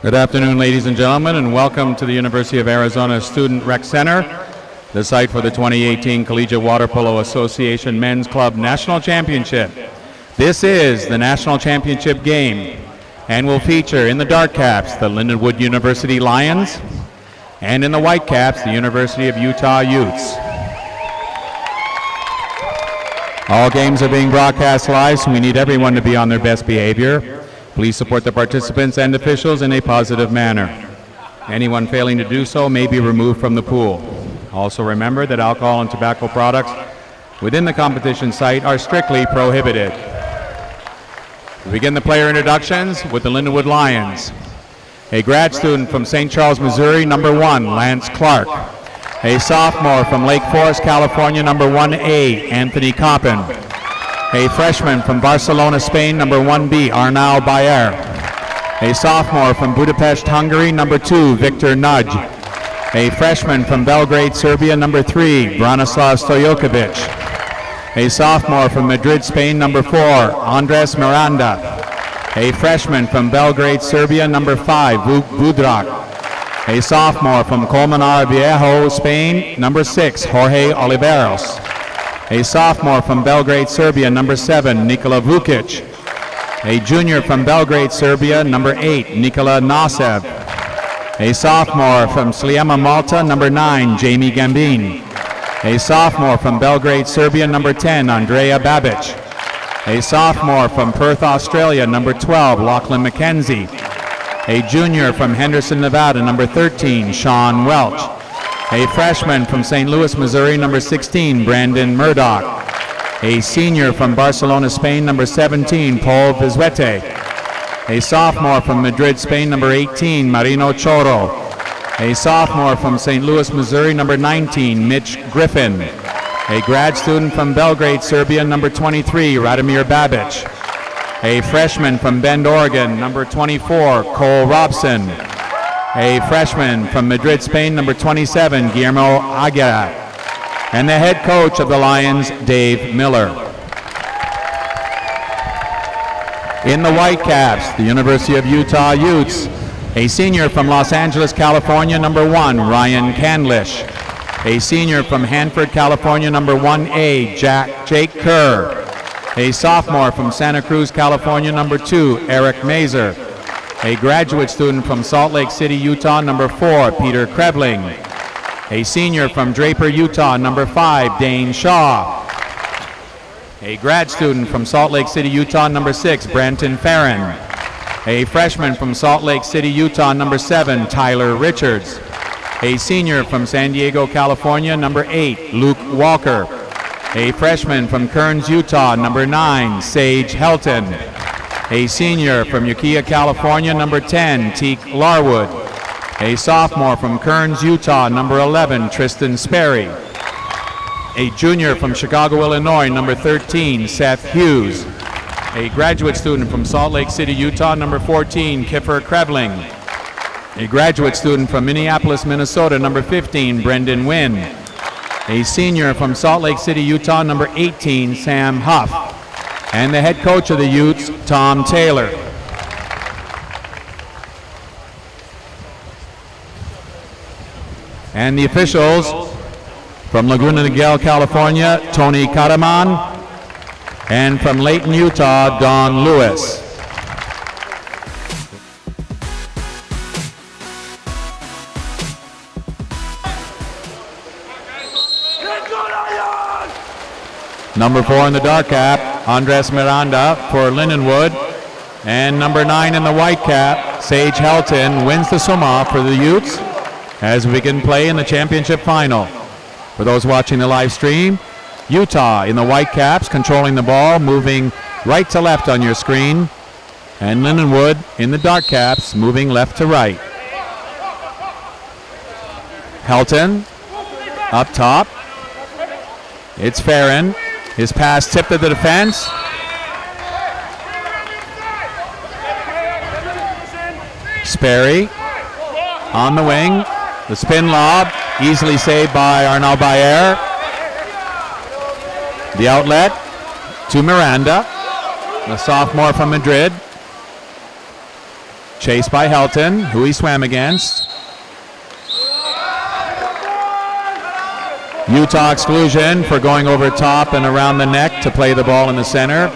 Good afternoon, ladies and gentlemen, and welcome to the University of Arizona Student Rec Center, the site for the 2018 Collegiate Water Polo Association Men's Club National Championship. This is the National Championship game and will feature in the dark caps the Lindenwood University Lions and in the white caps the University of Utah Utes. All games are being broadcast live, so we need everyone to be on their best behavior. Please support the participants and officials in a positive manner. Anyone failing to do so may be removed from the pool. Also remember that alcohol and tobacco products within the competition site are strictly prohibited. We begin the player introductions with the Lindenwood Lions. A grad student from St. Charles, Missouri, number 1, Lance Clark. A sophomore from Lake Forest, California, number 1A, Anthony Coppin. A freshman from Barcelona, Spain, number 1B, Arnau Bayer. A sophomore from Budapest, Hungary, number 2, Victor Nudge. A freshman from Belgrade, Serbia, number 3, Branislav Stojokovic. A sophomore from Madrid, Spain, number 4, Andres Miranda. A freshman from Belgrade, Serbia, number 5, Vuk Budrak. A sophomore from Colmenar Viejo, Spain, number 6, Jorge Oliveros. A sophomore from Belgrade, Serbia, number 7, Nikola Vukic. A junior from Belgrade, Serbia, number 8, Nikola Nasev. A sophomore from Sliema, Malta, number 9, Jamie Gambin. A sophomore from Belgrade, Serbia, number 10, Andrea Babic. A sophomore from Perth, Australia, number 12, Lachlan McKenzie. A junior from Henderson, Nevada, number 13, Sean Welch. A freshman from St. Louis, Missouri, number 16, Brandon Murdoch. A senior from Barcelona, Spain, number 17, Paul Vizuete. A sophomore from Madrid, Spain, number 18, Marino Choro. A sophomore from St. Louis, Missouri, number 19, Mitch Griffin. A grad student from Belgrade, Serbia, number 23, Radomir Babic. A freshman from Bend, Oregon, number 24, Cole Robson. A freshman from Madrid, Spain, number 27, Guillermo Aguirre. And the head coach of the Lions, Dave Miller. In the white caps, the University of Utah Utes. A senior from Los Angeles, California, number 1, Ryan Candlish. A senior from Hanford, California, number 1A, Jake Kerr. A sophomore from Santa Cruz, California, number 2, Eric Mazer. A graduate student from Salt Lake City, Utah, number 4, Peter Krevling. A senior from Draper, Utah, number 5, Dane Shaw. A grad student from Salt Lake City, Utah, number 6, Branton Farron. A freshman from Salt Lake City, Utah, number 7, Tyler Richards. A senior from San Diego, California, number 8, Luke Walker. A freshman from Kearns, Utah, number 9, Sage Helton. A senior from Ukiah, California, number 10, Teak Larwood. A sophomore from Kearns, Utah, number 11, Tristan Sperry. A junior from Chicago, Illinois, number 13, Seth Hughes. A graduate student from Salt Lake City, Utah, number 14, Kiffer Krevling. A graduate student from Minneapolis, Minnesota, number 15, Brendan Wynn. A senior from Salt Lake City, Utah, number 18, Sam Huff. And the head coach of the Utes, Tom Taylor. And the officials from Laguna Niguel, California, Tony Karaman. And from Layton, Utah, Don Lewis. Number 4 in the dark cap, Andres Miranda for Lindenwood. And number 9 in the white cap, Sage Helton, wins the swim-off for the Utes as we can play in the championship final. For those watching the live stream, Utah in the white caps controlling the ball, moving right to left on your screen. And Lindenwood in the dark caps, moving left to right. Helton up top. It's Farron. His pass tipped to the defense. Sperry on the wing. The spin lob, easily saved by Arnau Bayer. The outlet to Miranda, the sophomore from Madrid. Chased by Helton, who he swam against. Utah exclusion for going over top and around the neck to play the ball in the center.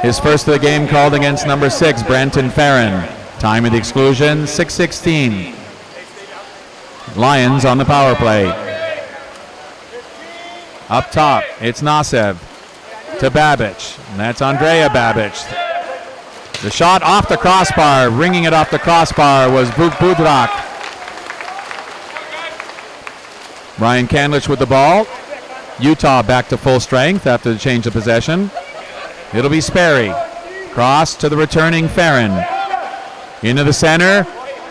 His first of the game called against number 6, Branton Farron. Time of the exclusion, 6:16. Lions on the power play. Up top, it's Nasev to Babic. And that's Andrea Babic. The shot off the crossbar, ringing it off the crossbar was Vuk Budrak. Ryan Candlish with the ball. Utah back to full strength after the change of possession. It'll be Sperry. Cross to the returning Farron. Into the center.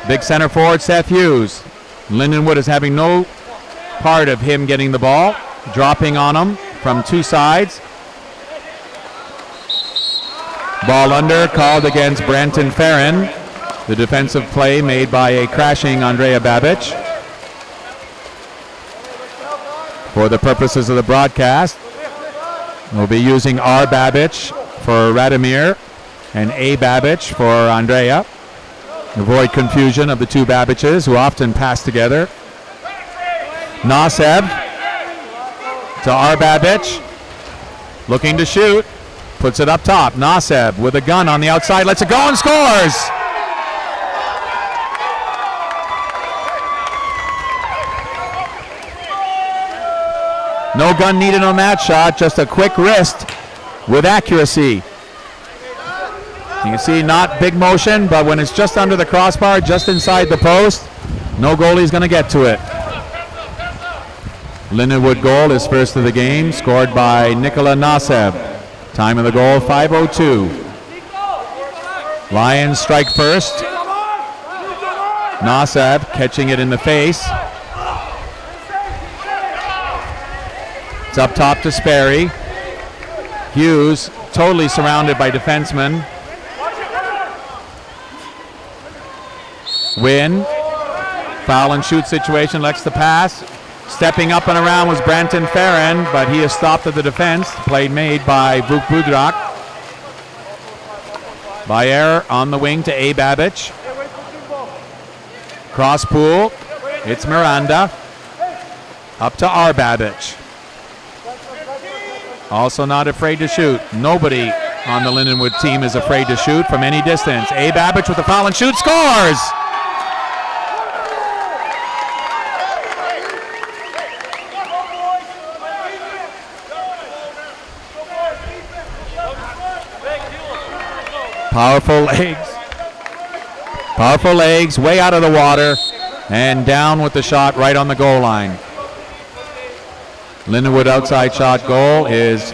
Big center forward Seth Hughes. Lindenwood is having no part of him getting the ball. Dropping on him from two sides. Ball under, called against Branton Farron. The defensive play made by a crashing Andrea Babic. For the purposes of the broadcast, we'll be using R. Babic for Radomir and A. Babic for Andrea. Avoid confusion of the two Babiches who often pass together. Nasev to R. Babic, looking to shoot, puts it up top. Nasev with a gun on the outside, lets it go and scores! No gun needed on that shot, just a quick wrist with accuracy. You can see not big motion, but when it's just under the crossbar, just inside the post, no goalie's going to get to it. Lindenwood goal is first of the game, scored by Nikola Nasev. Time of the goal, 5:02. Lions strike first. Nasev catching it in the face. It's up top to Sperry. Hughes totally surrounded by defensemen. Win. Foul and shoot situation, elects to pass. Stepping up and around was Branton Farron, but he is stopped at the defense. Play made by Vuk Budrak. By error on the wing to A. Babic. Cross pool. It's Miranda. Up to R. Babic. Also not afraid to shoot. Nobody on the Lindenwood team is afraid to shoot from any distance. A. Babic with the foul and shoot, scores! Powerful legs. Powerful legs, way out of the water, and down with the shot right on the goal line. Lindenwood outside shot goal is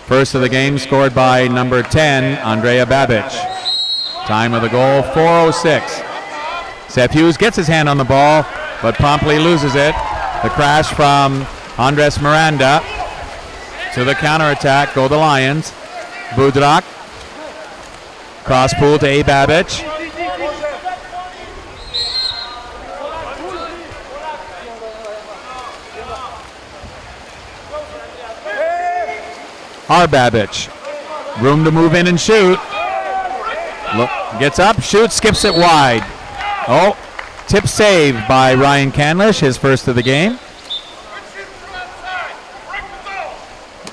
first of the game, scored by number 10, Andrea Babic. Time of the goal, 4:06. Seth Hughes gets his hand on the ball, but promptly loses it. The crash from Andres Miranda. To the counterattack go the Lions. Budrak. Cross pool to A. Babic. R. Babic. Room to move in and shoot. Look, gets up, shoots, skips it wide. Oh, tip save by Ryan Candlish, his first of the game.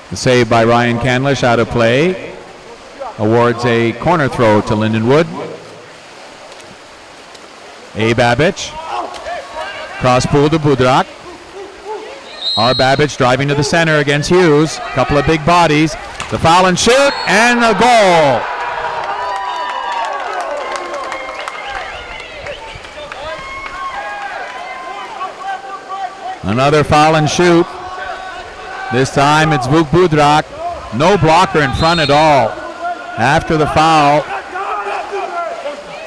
The save by Ryan Candlish out of play. Awards a corner throw to Lindenwood. A. Babic. Cross pool to Budrak. R. Babic driving to the center against Hughes. Couple of big bodies. The foul and shoot, and a goal. Another foul and shoot. This time it's Vuk Budrak. No blocker in front at all. After the foul,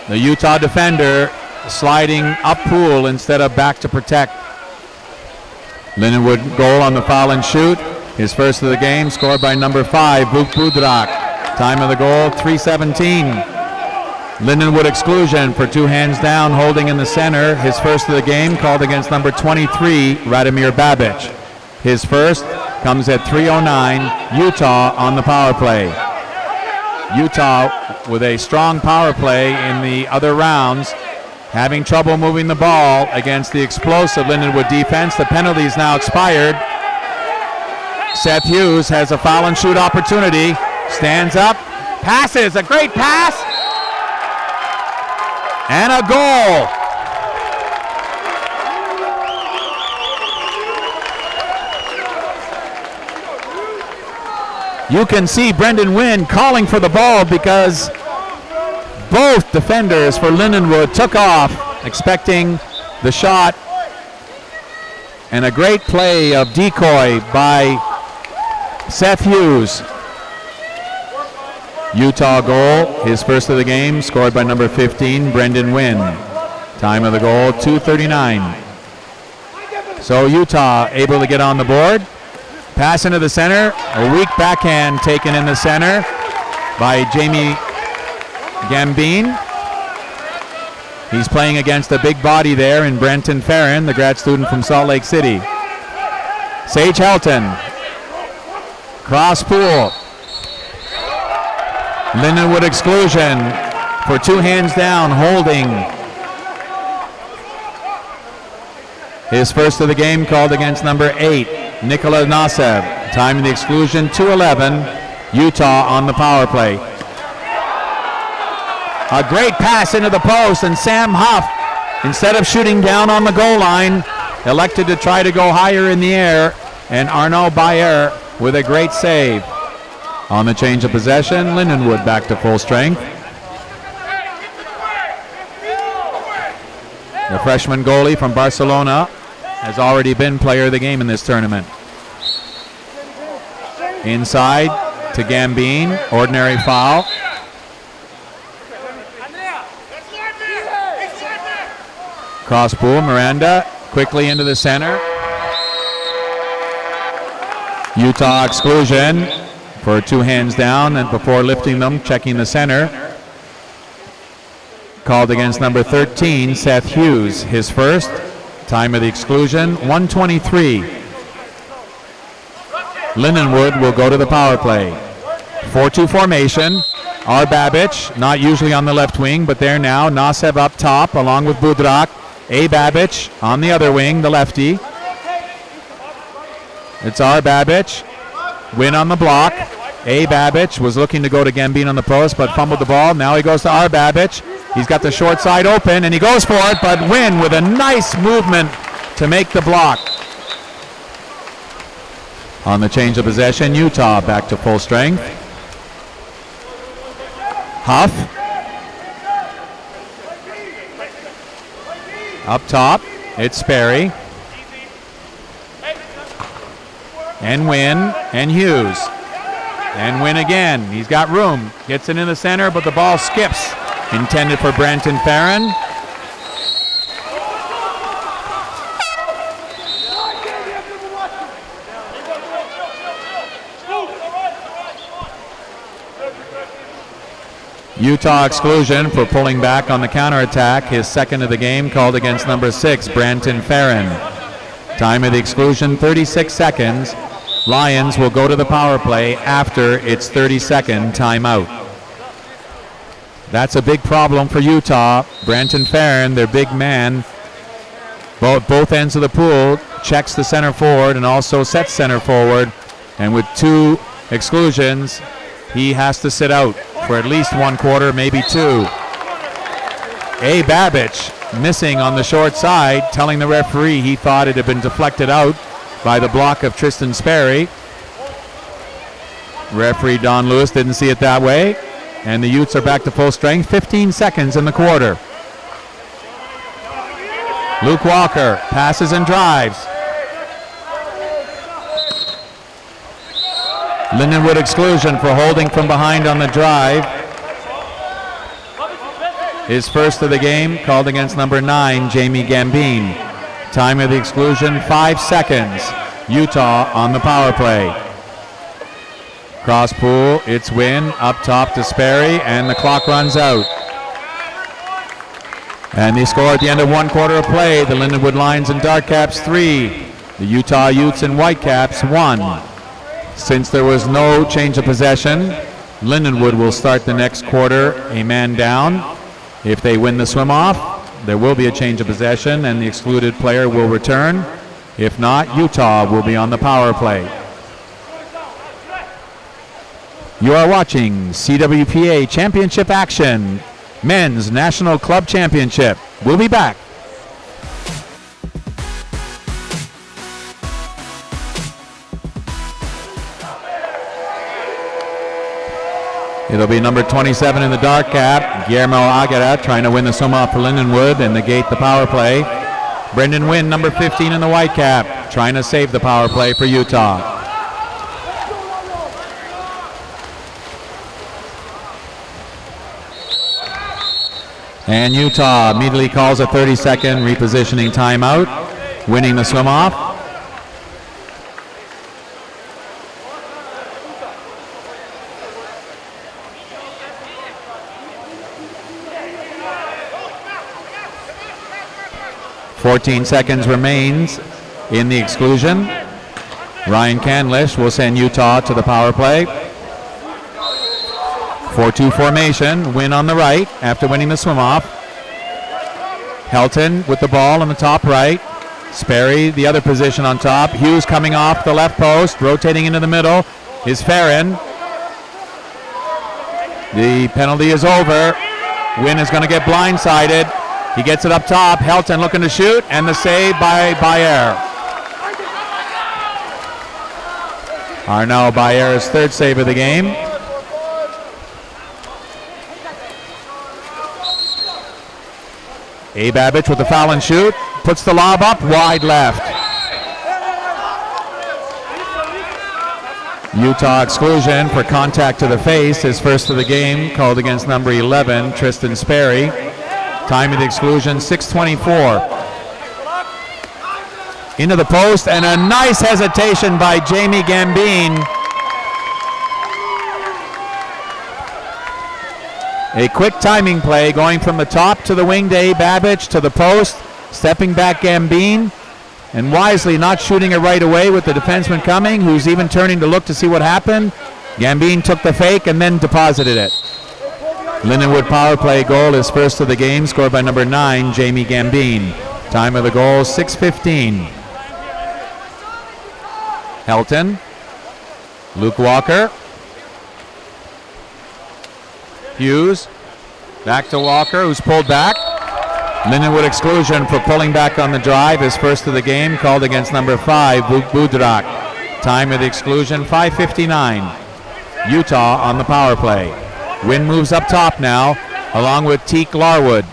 the Utah defender sliding up pool instead of back to protect. Lindenwood goal on the foul and shoot. His first of the game, scored by number 5, Vuk Budrak. Time of the goal, 3:17. Lindenwood exclusion for two hands down, holding in the center. His first of the game, called against number 23, Radomir Babic. His first comes at 3:09. Utah on the power play. Utah with a strong power play in the other rounds, having trouble moving the ball against the explosive Lindenwood defense. The penalty is now expired. Seth Hughes has a foul and shoot opportunity. Stands up, passes, a great pass, and a goal. You can see Brendan Wynn calling for the ball because both defenders for Lindenwood took off, expecting the shot. And a great play of decoy by Seth Hughes. Utah goal, his first of the game, scored by number 15, Brendan Wynn. Time of the goal, 2:39. So Utah able to get on the board. Pass into the center, a weak backhand taken in the center by Jamie Gambine. He's playing against a big body there in Brenton Farron, the grad student from Salt Lake City. Sage Helton. Cross pool. Lindenwood exclusion for 2 hands down, holding. His first of the game called against number 8, Nikola Nasev. Time of the exclusion, 2:11. Utah on the power play. A great pass into the post, and Sam Huff, instead of shooting down on the goal line, elected to try to go higher in the air, and Arnaud Bayer with a great save. On the change of possession, Lindenwood back to full strength. The freshman goalie from Barcelona has already been player of the game in this tournament. Inside to Gambine, ordinary foul. Cross pool, Miranda quickly into the center. Utah exclusion for 2 hands down, and before lifting them, checking the center. Called against number 13, Seth Hughes, his first. Time of the exclusion, 1:23. Lindenwood will go to the power play. 4-2 formation. R. Babbage, not usually on the left wing, but there now. Nasev up top along with Budrak. A. Babbage on the other wing, the lefty. It's R. Babbage. Win on the block. A. Babbage was looking to go to Gambine on the post, but fumbled the ball. Now he goes to R. Babbage. He's got the short side open, and he goes for it, but Wynn with a nice movement to make the block. On the change of possession, Utah back to full strength. Huff. Up top, it's Sperry. And Wynn, and Hughes. And Wynn again, he's got room. Gets it in the center, but the ball skips. Intended for Brenton Farron. Utah exclusion for pulling back on the counterattack. His second of the game called against number 6, Branton Farron. Time of the exclusion, 36 seconds. Lions will go to the power play after its 30-second timeout. That's a big problem for Utah. Branton Farron, their big man, both ends of the pool, checks the center forward and also sets center forward. And with 2 exclusions, he has to sit out for at least 1 quarter, maybe 2. A. Babbage missing on the short side, telling the referee he thought it had been deflected out by the block of Tristan Sperry. Referee Don Lewis didn't see it that way. And the Utes are back to full strength. 15 seconds in the quarter. Luke Walker passes and drives. Lindenwood exclusion for holding from behind on the drive. His first of the game called against number 9, Jamie Gambine. Time of the exclusion, 5 seconds. Utah on the power play. Cross pool, it's Wynn, up top to Sperry, and the clock runs out. And they score at the end of 1 quarter of play. The Lindenwood Lions and Darkcaps 3. The Utah Utes and Whitecaps 1. Since there was no change of possession, Lindenwood will start the next quarter a man down. If they win the swim-off, there will be a change of possession and the excluded player will return. If not, Utah will be on the power play. You are watching CWPA Championship action, Men's National Club Championship. We'll be back. It'll be number 27 in the dark cap, Guillermo Aguera, trying to win the swim-off for Lindenwood and negate the power play. Brendan Wynn, number 15 in the white cap, trying to save the power play for Utah. And Utah immediately calls a 30-second repositioning timeout, winning the swim-off. .14 seconds remains in the exclusion. Ryan Canlish will send Utah to the power play. 4-2 formation, Win on the right after winning the swim-off. Helton with the ball on the top right. Sperry, the other position on top. Hughes coming off the left post, rotating into the middle is Farron. The penalty is over. Win is going to get blindsided. He gets it up top. Helton looking to shoot, and the save by Bayer. Arnaud Bayer's third save of the game. A. Babbage with the foul and shoot. Puts the lob up, wide left. Utah exclusion for contact to the face. His first of the game, called against number 11, Tristan Sperry. Time of the exclusion, 6:24. Into the post, and a nice hesitation by Jamie Gambine. A quick timing play going from the top to the wing to A. Babbage to the post, stepping back Gambine, and wisely not shooting it right away with the defenseman coming, who's even turning to look to see what happened. Gambine took the fake and then deposited it. Lindenwood power play goal is first of the game, scored by number 9, Jamie Gambine. Time of the goal, 6:15. Helton, Luke Walker, Hughes, back to Walker, who's pulled back. Lindenwood exclusion for pulling back on the drive is first of the game, called against number 5, Budrak. Time of the exclusion, 5:59. Utah on the power play. Wynn moves up top now, along with Teak Larwood.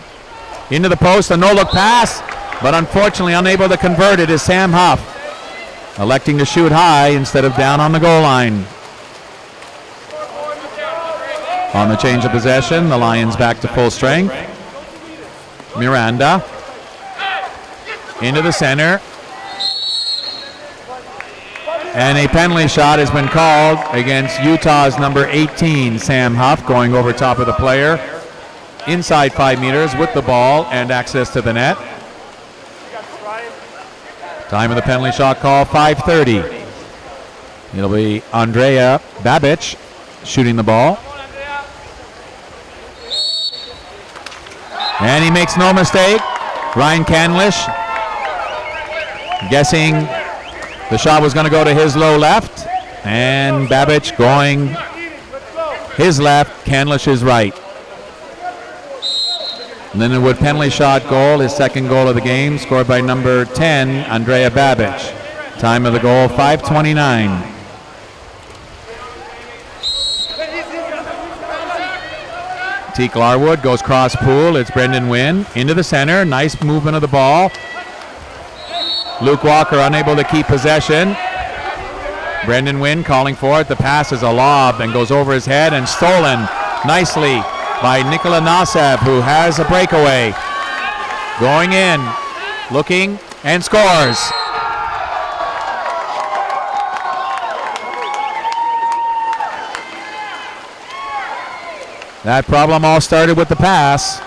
Into the post, a no-look pass, but unfortunately unable to convert it is Sam Huff, electing to shoot high instead of down on the goal line. On the change of possession, the Lions back to full strength. Miranda into the center. And a penalty shot has been called against Utah's number 18, Sam Huff, going over top of the player. Inside 5 meters with the ball and access to the net. Time of the penalty shot call, 5:30. It'll be Andrea Babbage shooting the ball. And he makes no mistake. Ryan Canlish guessing the shot was going to go to his low left, and Babbage going his left, Canlish his right. Lindenwood penalty shot goal, his second goal of the game, scored by number 10, Andrea Babbage. Time of the goal, 5:29. Teak Larwood goes cross pool. It's Brendan Wynn into the center. Nice movement of the ball. Luke Walker unable to keep possession. Brendan Wynn calling for it. The pass is a lob and goes over his head and stolen nicely by Nikola Nasev, who has a breakaway. Going in, looking, and scores. That problem all started with the pass.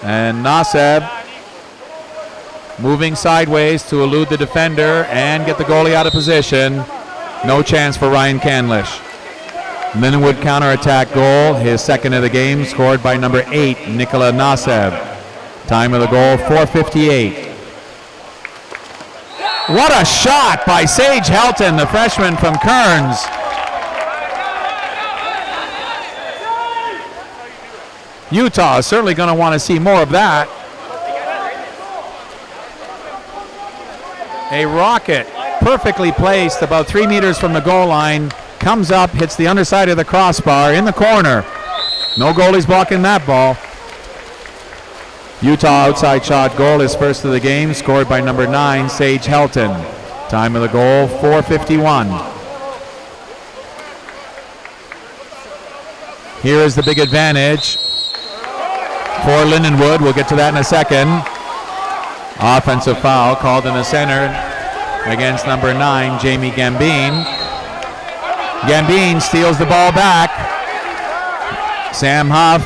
And Nasev moving sideways to elude the defender and get the goalie out of position. No chance for Ryan Canlish. Lindenwood counterattack goal, his second of the game, scored by number 8, Nikola Nasev. Time of the goal, 4:58. What a shot by Sage Helton, the freshman from Kearns. Utah is certainly going to want to see more of that. A rocket, perfectly placed about 3 meters from the goal line, comes up, hits the underside of the crossbar in the corner. No goalies blocking that ball. Utah outside shot goal, his first of the game, scored by number 9, Sage Helton. Time of the goal, 4:51. Here is the big advantage for Lindenwood. We'll get to that in a second. Offensive foul called in the center against number 9, Jamie Gambine. Gambine steals the ball back. Sam Huff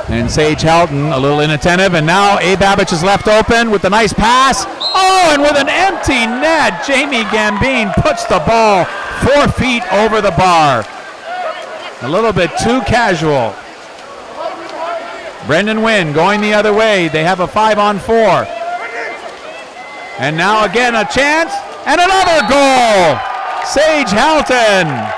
and Sage Helton a little inattentive, and now A. Babbage is left open with a nice pass. Oh, and with an empty net, Jamie Gambine puts the ball 4 feet over the bar. A little bit too casual. Brendan Wynn going the other way. They have a 5-on-4. And now again a chance, and another goal! Sage Helton.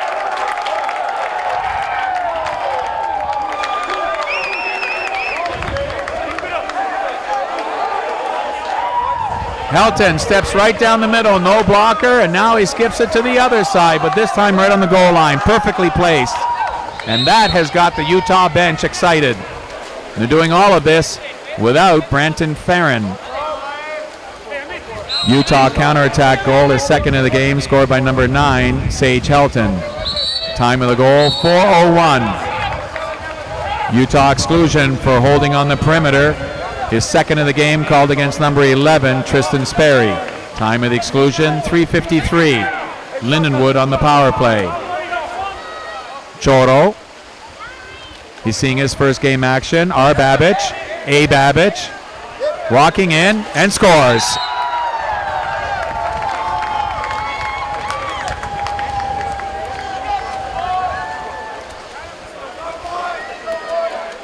Helton steps right down the middle, no blocker, and now he skips it to the other side, but this time right on the goal line, perfectly placed. And that has got the Utah bench excited. They're doing all of this without Branton Farron. Utah counterattack goal, his second of the game, scored by number 9, Sage Helton. Time of the goal, 4:01. Utah exclusion for holding on the perimeter. His second of the game called against number 11, Tristan Sperry. Time of the exclusion, 3:53. Lindenwood on the power play. Choro. He's seeing his first game action. R. Babbage, A. Babbage, walking in and scores.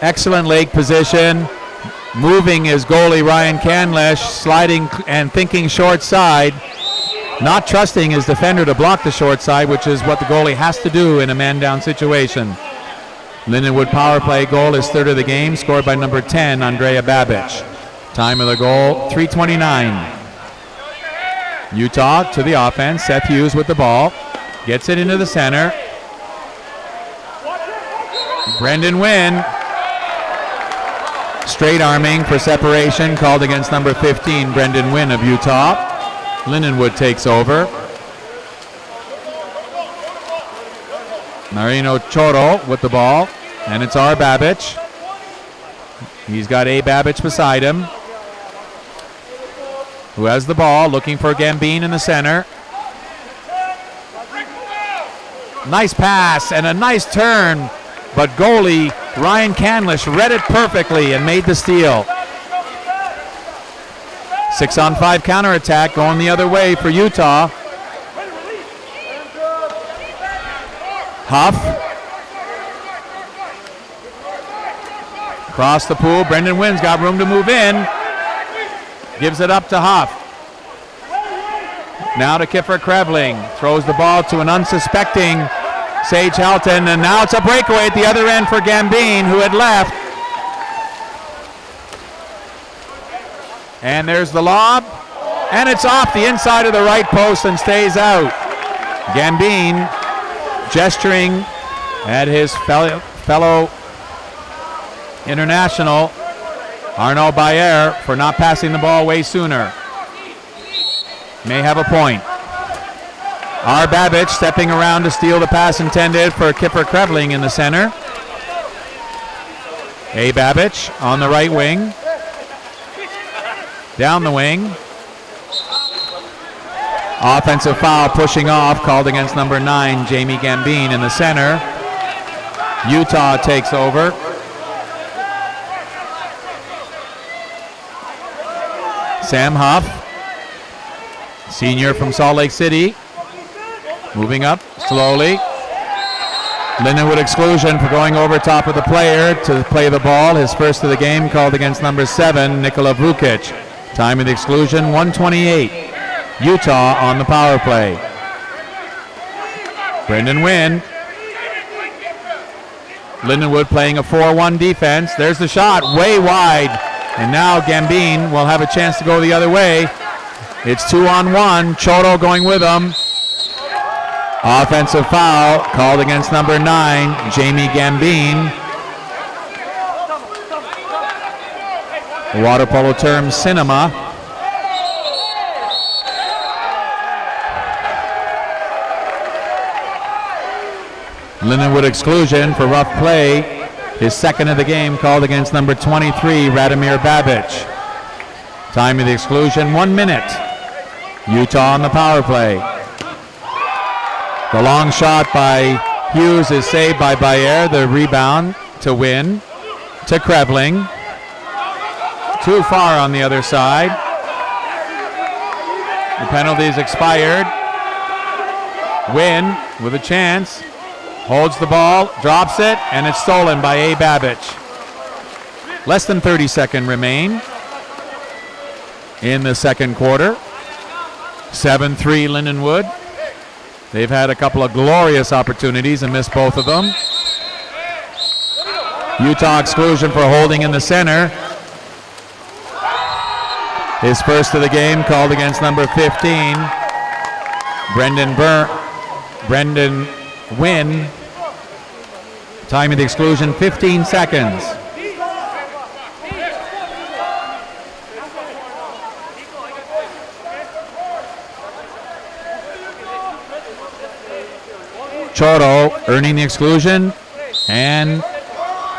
Excellent leg position. Moving his goalie Ryan Canlish, sliding and thinking short side. Not trusting his defender to block the short side, which is what the goalie has to do in a man down situation. Lindenwood power play goal, his third of the game, scored by number 10, Andrea Babbage. Time of the goal, 3:29. Utah to the offense. Seth Hughes with the ball. Gets it into the center. Brendan Wynn. Straight arming for separation called against number 15, Brendan Wynn of Utah. Lindenwood takes over. Marino Choro with the ball, and it's R. Babbage. He's got A. Babbage beside him, who has the ball, looking for Gambine in the center. Nice pass and a nice turn, but goalie Ryan Canlish read it perfectly and made the steal. 6-on-5 counterattack going the other way for Utah. Huff. Across the pool, Brendan Wynn's got room to move in. Gives it up to Huff. Now to Kiefer Krevling. Throws the ball to an unsuspecting Sage Helton, and now it's a breakaway at the other end for Gambine, who had left. And there's the lob, and it's off the inside of the right post and stays out. Gambine gesturing at his fellow international, Arnaud Bayer, for not passing the ball way sooner. May have a point. R. Babbage stepping around to steal the pass intended for Kiefer Krevling in the center. A. Babbage on the right wing. Down the wing. Offensive foul pushing off called against number 9, Jamie Gambine in the center. Utah takes over. Sam Huff, senior from Salt Lake City, moving up slowly. Lindenwood exclusion for going over top of the player to play the ball. His first of the game called against number 7, Nikola Vukic. Time of the exclusion, 1:28. Utah on the power play. Brendan Wynn. Lindenwood playing a 4-1 defense. There's the shot, way wide. And now Gambin will have a chance to go the other way. It's 2-on-1. Choro going with him. Offensive foul called against number 9, Jamie Gambin. The water polo term, cinema. Lindenwood exclusion for rough play. His second of the game called against number 23, Radomir Babic. Time of the exclusion, 1 minute. Utah on the power play. The long shot by Hughes is saved by Bayer. The rebound to Wynn, to Krevling. Too far on the other side. The penalty's expired. Wynn with a chance. Holds the ball, drops it, and it's stolen by A. Babic. Less than 30 seconds remain in the second quarter. 7-3 Lindenwood. They've had a couple of glorious opportunities and missed both of them. Utah exclusion for holding in the center. His first of the game called against number 15, Brendan Wynn. Time of the exclusion, 15 seconds. Choro earning the exclusion and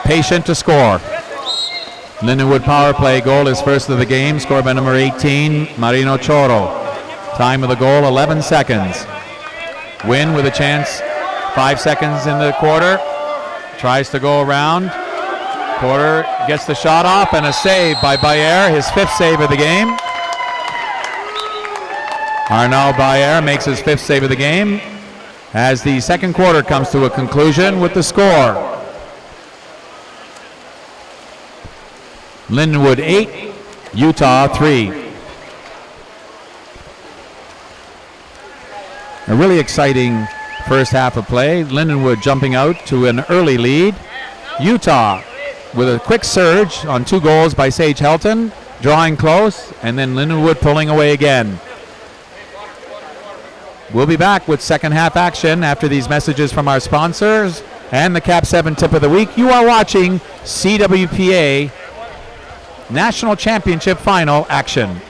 patient to score. Lindenwood power play goal is first of the game, scored by number 18, Marino Choro. Time of the goal, 11 seconds. Wynn with a chance, 5 seconds in the quarter. Tries to go around. Porter gets the shot off and a save by Bayer, his 5th save of the game. Arnaud Bayer makes his 5th save of the game as the second quarter comes to a conclusion with the score. Lindenwood 8, Utah 3. A really exciting first half of play. Lindenwood jumping out to an early lead. Utah with a quick surge on 2 goals by Sage Helton, drawing close, and then Lindenwood pulling away again. We'll be back with second half action after these messages from our sponsors and the Cap 7 tip of the week. You are watching CWPA National Championship Final action.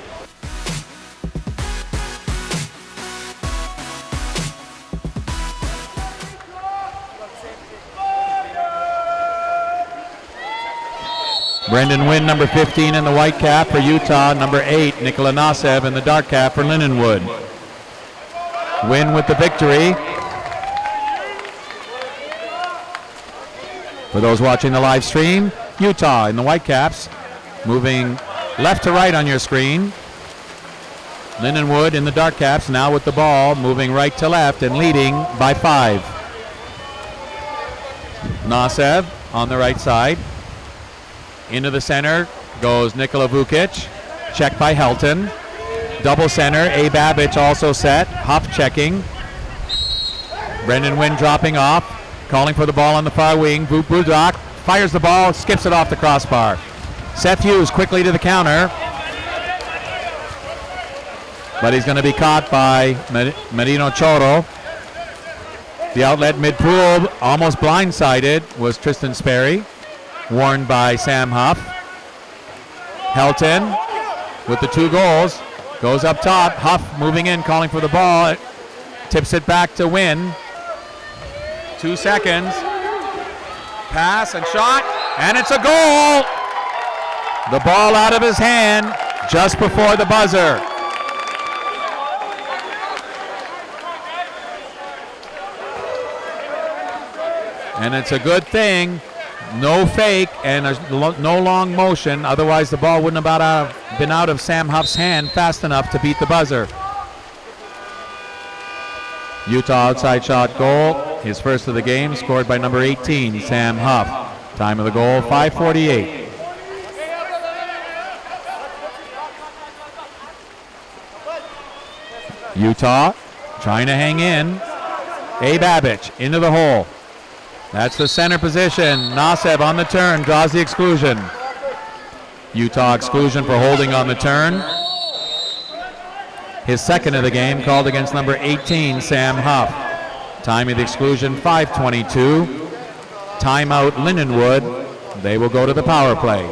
Brendan Wynn, number 15 in the white cap for Utah, number 8, Nikola Nasev in the dark cap for Lindenwood. Wynn with the victory. For those watching the live stream, Utah in the white caps, moving left to right on your screen. Lindenwood in the dark caps, now with the ball, moving right to left and leading by 5. Nasev on the right side. Into the center goes Nikola Vukic. Checked by Helton. Double center. A. Babic also set. Huff checking. Brendan Wynn dropping off. Calling for the ball on the far wing. Budak fires the ball. Skips it off the crossbar. Seth Hughes quickly to the counter. But he's going to be caught by Marino Choro. The outlet mid-pool, almost blindsided, was Tristan Sperry. Warned by Sam Huff. Helton with the 2 goals. Goes up top. Huff moving in, calling for the ball. Tips it back to Wynn. 2 seconds. Pass and shot. And it's a goal. The ball out of his hand just before the buzzer. And it's a good thing. No fake and no long motion. Otherwise, the ball wouldn't have been out of Sam Huff's hand fast enough to beat the buzzer. Utah outside shot goal. His first of the game, scored by number 18, Sam Huff. Time of the goal, 5:48. Utah trying to hang in. A. Babbage into the hole. That's the center position. Nasev on the turn, draws the exclusion. Utah exclusion for holding on the turn. His second of the game, called against number 18, Sam Huff. Time of the exclusion, 5:22. Timeout, Lindenwood. They will go to the power play.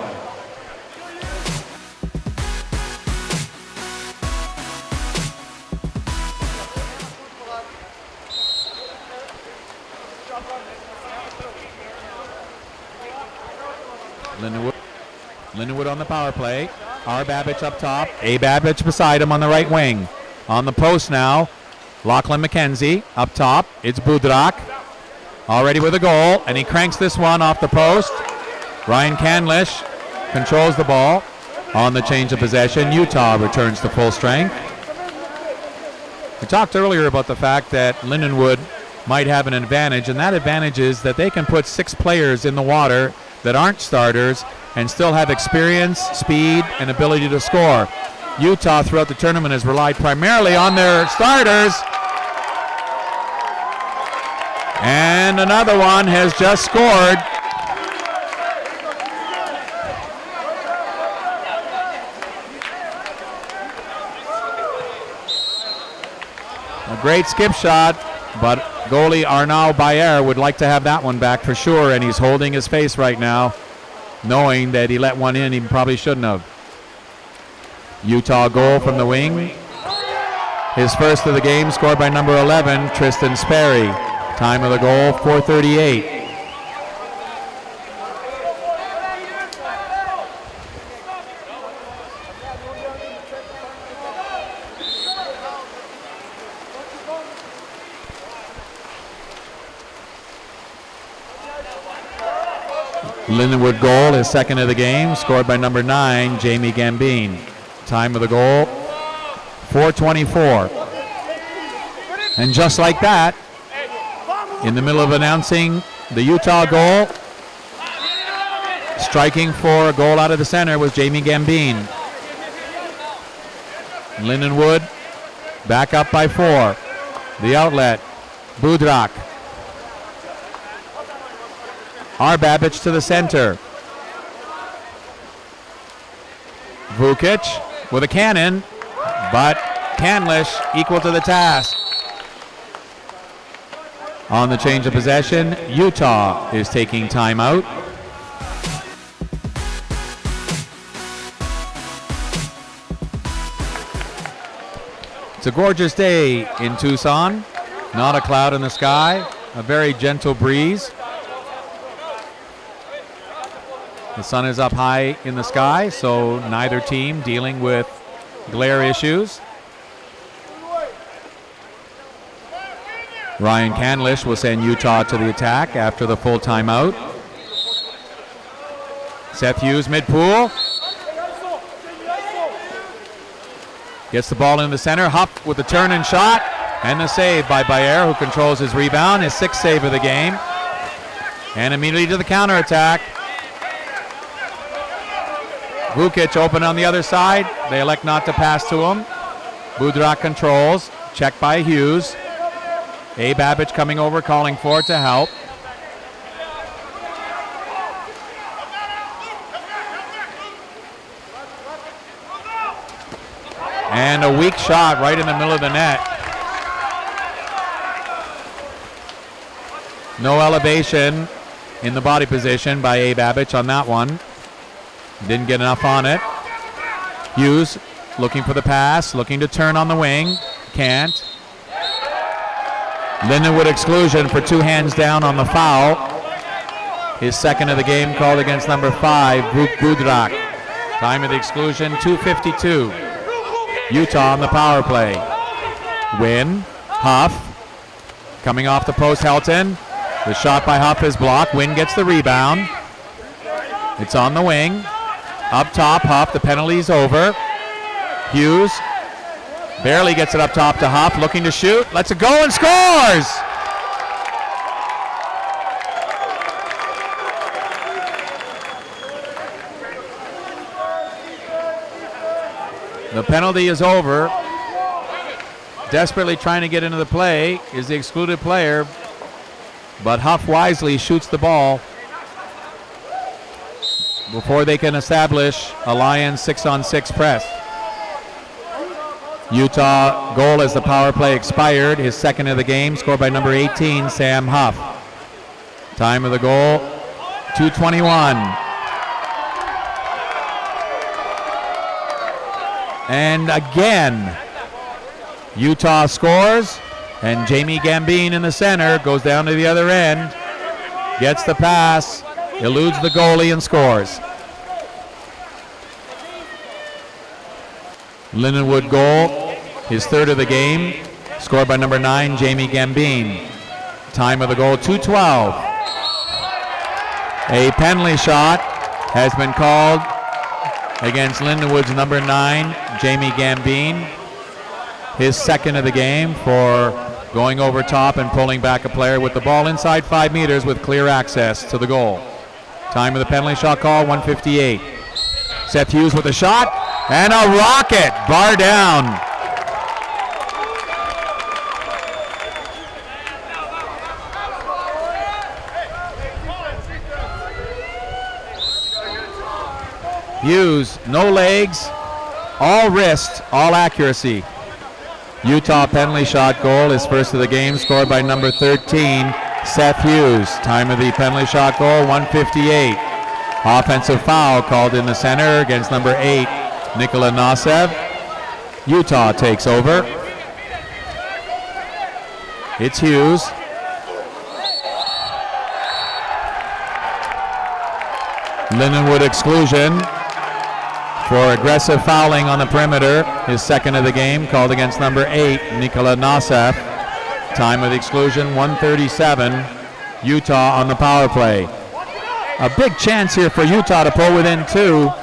Lindenwood on the power play. R. Babbage up top. A. Babbage beside him on the right wing. On the post now, Lachlan McKenzie up top. It's Budrak. Already with a goal, and he cranks this one off the post. Ryan Canlish controls the ball. On the change of possession, Utah returns to full strength. We talked earlier about the fact that Lindenwood might have an advantage, and that advantage is that they can put 6 players in the water that aren't starters and still have experience, speed, and ability to score. Utah throughout the tournament has relied primarily on their starters. And another one has just scored. A great skip shot, but goalie Arnaud Bayer would like to have that one back for sure, and he's holding his face right now, knowing that he let one in he probably shouldn't have. Utah goal from the wing. His first of the game, scored by number 11, Tristan Sperry. Time of the goal, 4:38. Lindenwood goal, his second of the game, scored by number 9, Jamie Gambine. Time of the goal, 4:24. And just like that, in the middle of announcing the Utah goal, striking for a goal out of the center was Jamie Gambine. Lindenwood back up by 4. The outlet, Budrak. R. Babbage to the center. Vukic with a cannon, but Canlish equal to the task. On the change of possession, Utah is taking timeout. It's a gorgeous day in Tucson. Not a cloud in the sky, a very gentle breeze. The sun is up high in the sky, so neither team dealing with glare issues. Ryan Canlish will send Utah to the attack after the full timeout. Seth Hughes mid-pool. Gets the ball in the center. Huff with the turn and shot. And the save by Bayer, who controls his rebound. His 6th save of the game. And immediately to the counterattack. Vukic open on the other side. They elect not to pass to him. Budrak controls. Checked by Hughes. A. Babbage coming over, calling for it to help. And a weak shot right in the middle of the net. No elevation in the body position by A. Babbage on that one. Didn't get enough on it. Hughes looking for the pass, looking to turn on the wing. Can't. Lindenwood exclusion for 2 hands down on the foul. His second of the game, called against number 5, Budrak. Time of the exclusion, 2:52. Utah on the power play. Wynn, Huff, coming off the post, Helton. The shot by Huff is blocked. Wynn gets the rebound. It's on the wing. Up top, Huff, the penalty's over. Hughes barely gets it up top to Huff, looking to shoot. Lets it go and scores! The penalty is over. Desperately trying to get into the play is the excluded player, but Huff wisely shoots the ball before they can establish a Lions 6-on-6 press. Utah goal as the power play expired, his second of the game, scored by number 18, Sam Huff. Time of the goal, 2:21. And again, Utah scores, and Jamie Gambine in the center goes down to the other end, gets the pass, eludes the goalie and scores. Lindenwood goal, his third of the game, scored by number 9, Jamie Gambine. Time of the goal, 2:12. A penalty shot has been called against Lindenwood's number 9, Jamie Gambine. His second of the game for going over top and pulling back a player with the ball inside 5 meters with clear access to the goal. Time of the penalty shot call, 1:58. Seth Hughes with a shot, and a rocket, bar down. Hughes, no legs, all wrist, all accuracy. Utah penalty shot goal, his first of the game, scored by number 13, Seth Hughes. Time of the penalty shot goal, 1:58. Offensive foul called in the center against number 8, Nikola Nasev. Utah takes over. It's Hughes. Lindenwood exclusion for aggressive fouling on the perimeter, his second of the game, called against number 8, Nikola Nasev. Time of the exclusion, 1:37. Utah on the power play. A big chance here for Utah to pull within 2.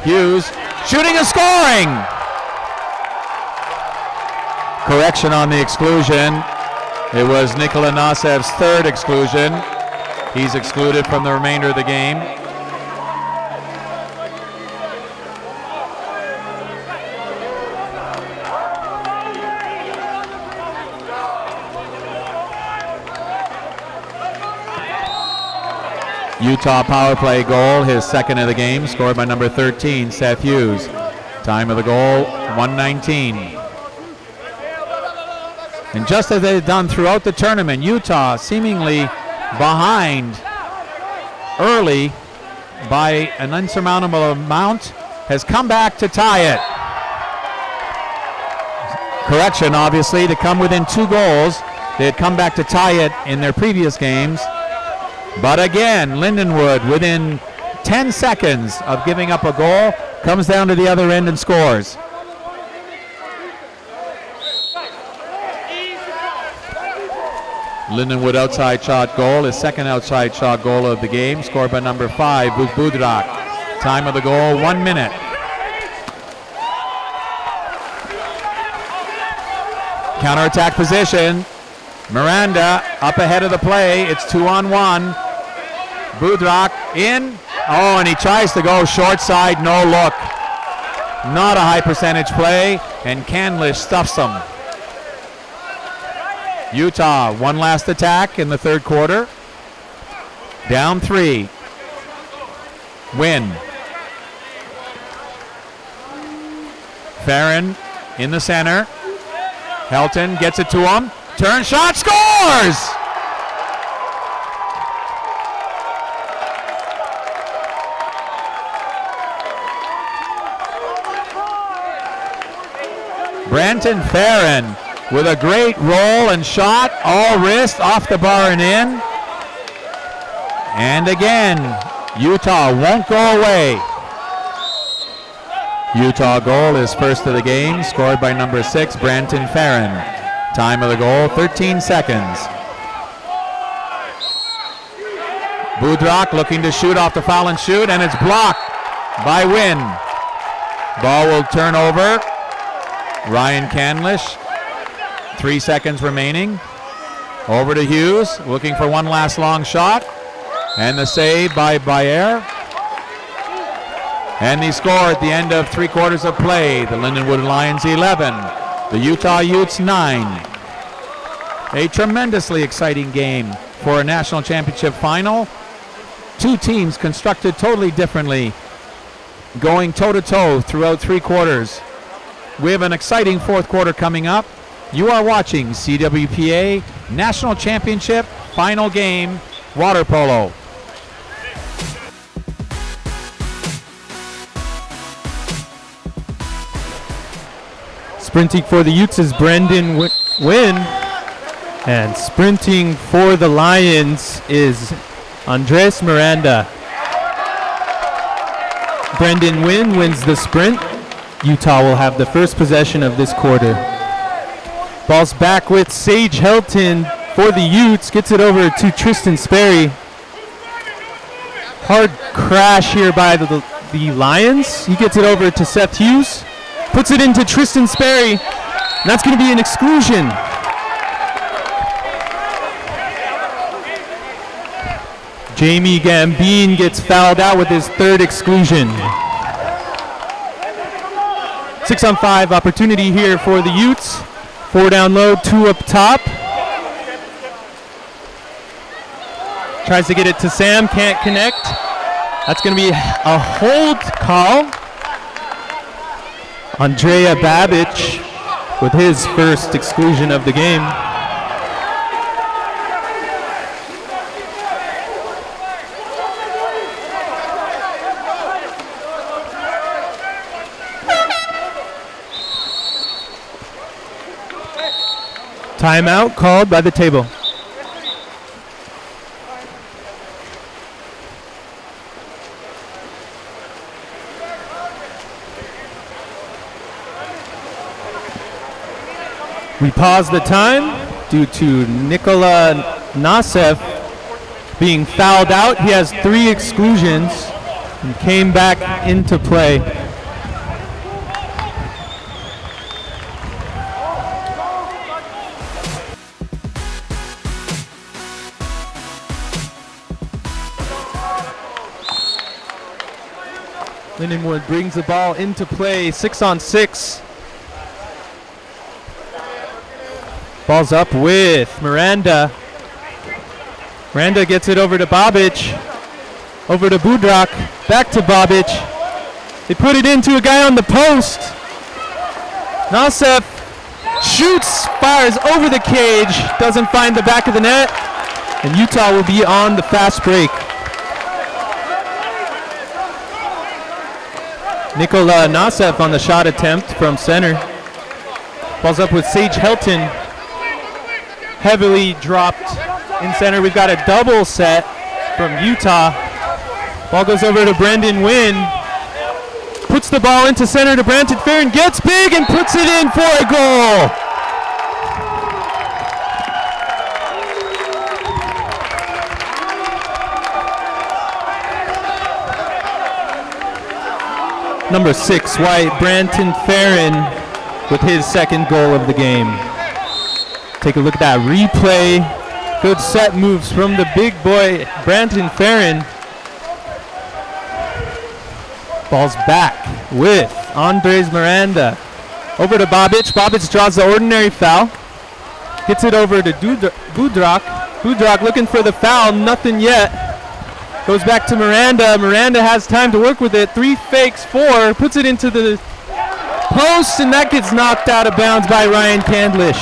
Hughes shooting and scoring! Correction on the exclusion. It was Nikola Nasev's third exclusion. He's excluded from the remainder of the game. Utah power play goal, his second of the game, scored by number 13, Seth Hughes. Time of the goal, 1:19. And just as they've done throughout the tournament, Utah seemingly behind early by an insurmountable amount has come back to tie it. Correction, obviously, to come within 2 goals. They had come back to tie it in their previous games. But again, Lindenwood, within 10 seconds of giving up a goal, comes down to the other end and scores. Lindenwood outside shot goal, his second outside shot goal of the game, scored by number 5, Budrak. Time of the goal, 1 minute. Counterattack position. Miranda up ahead of the play. It's 2-on-1. Budrak in. Oh, and he tries to go short side, no look. Not a high percentage play, and Canlish stuffs him. Utah, one last attack in the third quarter. Down 3. Win. Farron in the center. Helton gets it to him. Turn shot, scores! Branton Farron with a great roll and shot, all wrist, off the bar and in. And again, Utah won't go away. Utah goal is first of the game, scored by number 6, Branton Farron. Time of the goal, 13 seconds. Budrak looking to shoot off the foul and shoot, and it's blocked by Wynn. Ball will turn over. Ryan Canlish, 3 seconds remaining. Over to Hughes, looking for one last long shot. And the save by Bayer. And the score at the end of 3 quarters of play, the Lindenwood Lions 11, the Utah Utes 9. A tremendously exciting game for a national championship final. 2 teams constructed totally differently, going toe-to-toe throughout 3 quarters. We have an exciting 4th quarter coming up. You are watching CWPA National Championship Final Game, Water Polo. Sprinting for the Utes is Brendan Wynn, and sprinting for the Lions is Andres Miranda. Brendan Wynn wins the sprint. Utah will have the first possession of this quarter. Ball's back with Sage Helton for the Utes, gets it over to Tristan Sperry. Hard crash here by the Lions. He gets it over to Seth Hughes. Puts it into Tristan Sperry. And that's going to be an exclusion. Jamie Gambine gets fouled out with his 3rd exclusion. 6-on-5 opportunity here for the Utes. 4 down low, 2 up top. Tries to get it to Sam, can't connect. That's going to be a hold call. Andrea Babich with his first exclusion of the game. Timeout called by the table. We pause the time due to Nikola Nasev being fouled out. He has 3 exclusions and came back into play. Lindenwood brings the ball into play, 6-on-6. Ball's up with Miranda. Miranda gets it over to Bobic. Over to Budrak. Back to Bobic. They put it into a guy on the post. Nasev shoots, fires over the cage, doesn't find the back of the net, and Utah will be on the fast break. Nikola Nasev on the shot attempt from center. Ball's up with Sage Helton. Heavily dropped in center. We've got a double set from Utah. Ball goes over to Brendan Wynn. Puts the ball into center to Branton Farron. Gets big and puts it in for a goal. Number 6, white, Branton Farron with his 2nd goal of the game. Take a look at that replay. Good set moves from the big boy, Branton Farron. Ball's back with Andres Miranda. Over to Bobic. Bobic draws the ordinary foul. Gets it over to Budrak. Budrak looking for the foul, nothing yet. Goes back to Miranda. Miranda has time to work with it. 3 fakes, 4. Puts it into the post, and that gets knocked out of bounds by Ryan Candlish.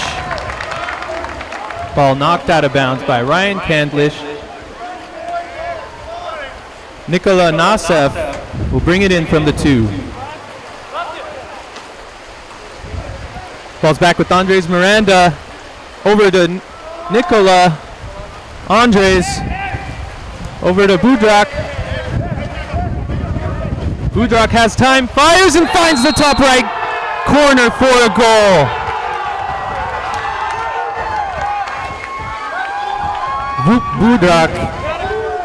Ball knocked out of bounds by Ryan Candlish. Nikola Nasev will bring it in from the 2. Ball's back with Andres Miranda. Over to Nikola. Andres. Over to Budrak. Budrak has time, fires and finds the top right corner for a goal. Budrak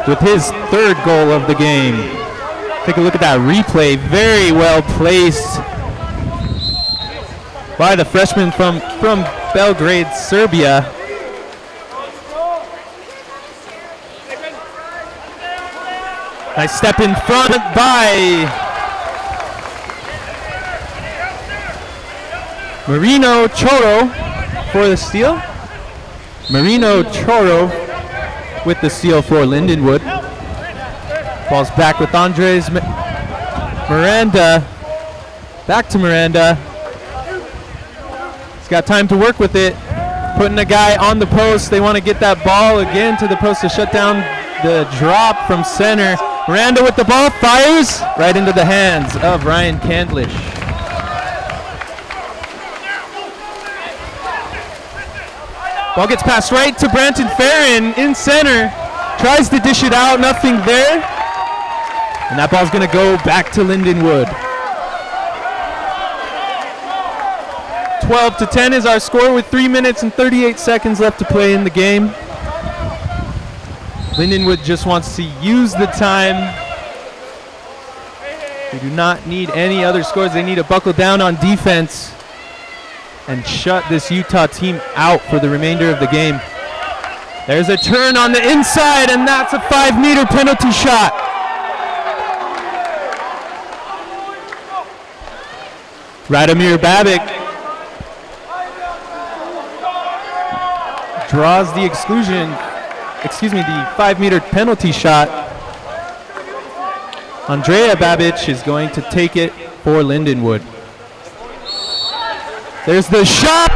with his 3rd goal of the game. Take a look at that replay. Very well placed by the freshman from Belgrade, Serbia. Nice step in front by Marino Choro for the steal. Marino Choro with the steal for Lindenwood. Ball's back with Andres Miranda. Back to Miranda. He's got time to work with it. Putting a guy on the post. They want to get that ball again to the post to shut down the drop from center. Miranda with the ball, fires right into the hands of Ryan Candlish. Ball gets passed right to Branton Farron in center. Tries to dish it out, nothing there. And that ball's going to go back to Lindenwood. 12-10 is our score with 3 minutes and 38 seconds left to play in the game. Lindenwood just wants to use the time. They do not need any other scores. They need to buckle down on defense and shut this Utah team out for the remainder of the game. There's a turn on the inside, and that's a 5-meter penalty shot. Radomir Babic draws the the 5-meter penalty shot. Andrea Babic is going to take it for Lindenwood. There's the shot.